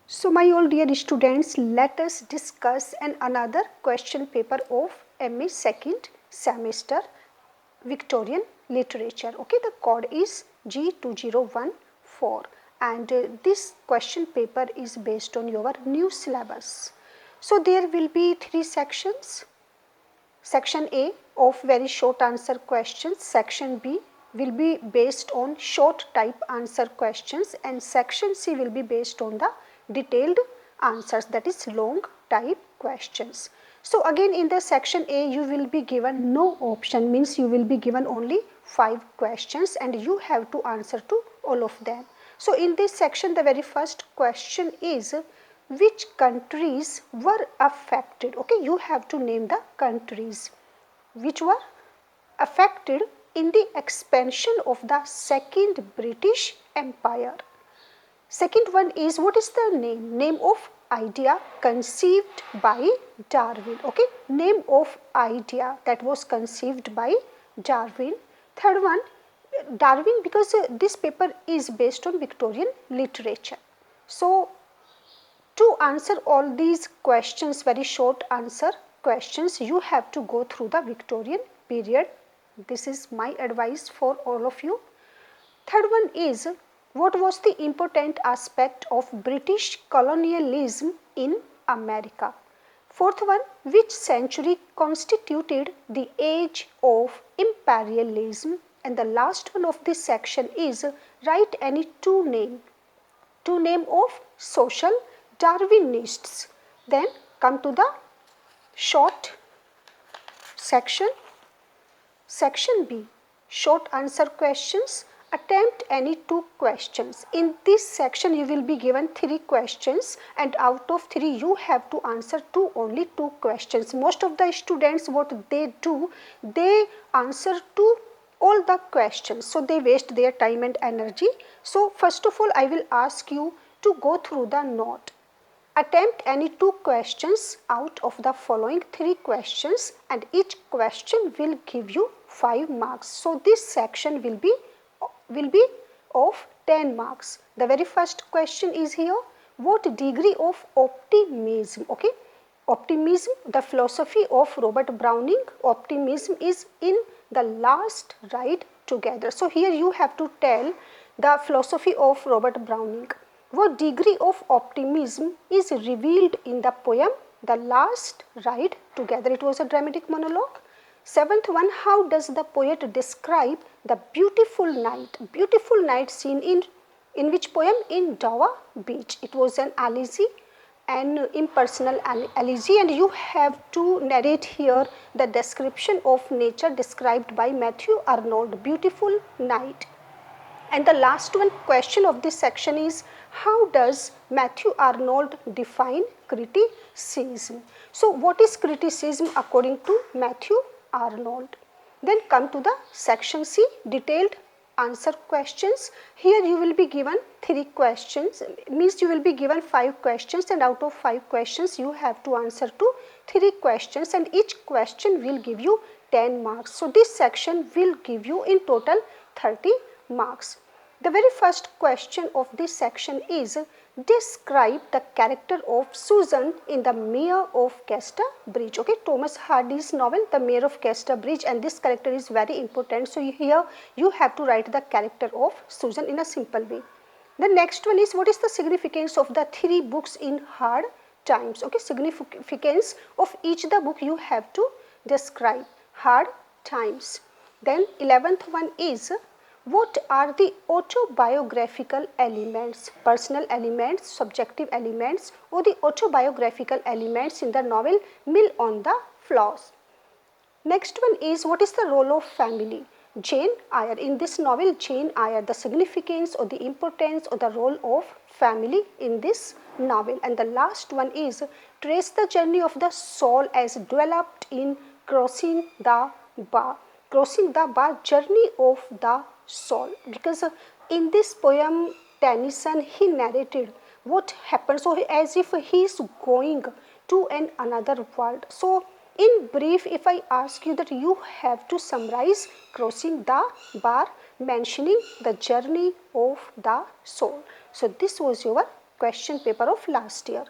So my all dear students, let us discuss another question paper of MA second semester Victorian literature. Okay, the code is G2014 and this question paper is based on your new syllabus. So there will be three sections. Section A of very short answer questions, section B will be based on short type answer questions, and section C will be based on the detailed answers, that is long type questions. So again in the section A you will be given no option, means you will be given only 5 questions and you have to answer to all of them. So in this section the very first question is, which countries were affected? Okay, you have to name the countries which were affected in the expansion of the second British Empire. Second one is, what is the name of idea conceived by Darwin? Okay, name of idea that was conceived by Darwin. Third one, Darwin, because this paper is based on Victorian literature. So to answer all these questions, very short answer questions, you have to go through the Victorian period. This is my advice for all of you. Third one is, what was the important aspect of British colonialism in America? Fourth one, which century constituted the age of imperialism? And the last one of this section is, write any two name of social Darwinists. Then come to the short section. Section B, short answer questions. Attempt any two questions. In this section you will be given 3 questions and out of 3 you have to answer only 2 questions. Most of the students, what they do, they answer to all the questions, so they waste their time and energy. So first of all I will ask you to go through the note. Attempt any 2 questions out of the following 3 questions and each question will give you 5 marks. So this section will be of 10 marks. The very first question is here, what degree of optimism? Okay, optimism, the philosophy of Robert Browning, optimism is in the last ride together. So here you have to tell the philosophy of Robert Browning. What degree of optimism is revealed in the poem The Last Ride Together? It was a dramatic monologue. Seventh one, how does the poet describe the beautiful night scene in which poem? In Dover Beach. It was an elegy, an impersonal elegy, and you have to narrate here the description of nature described by Matthew Arnold, beautiful night. And the last one question of this section is, how does Matthew Arnold define criticism? So what is criticism according to Matthew Arnold? Then come to the section C, detailed answer questions. Here you will be given 3 questions, means you will be given 5 questions and out of 5 questions you have to answer to 3 questions and each question will give you 10 marks. So this section will give you in total 30 marks. The very first question of this section is, describe the character of Susan in The Mayor of Casterbridge. Okay, Thomas Hardy's novel The Mayor of Casterbridge, and this character is very important. So here you have to write the character of Susan in a simple way. The next one is, what is the significance of the 3 books in Hard Times? Okay, significance of each the book you have to describe. Hard Times. Then 11th one is, what are the autobiographical elements, personal elements, subjective elements, or the autobiographical elements in the novel Mill on the Floss? Next one is, what is the role of family? Jane Eyre. In this novel, Jane Eyre, the significance or the importance or the role of family in this novel. And the last one is, trace the journey of the soul as developed in Crossing the Bar. Crossing the Bar, journey of the soul, because in this poem Tennyson, he narrated what happened, so as if he is going to another world. So in brief, if I ask you that you have to summarize Crossing the Bar, mentioning the journey of the soul. So this was your question paper of last year.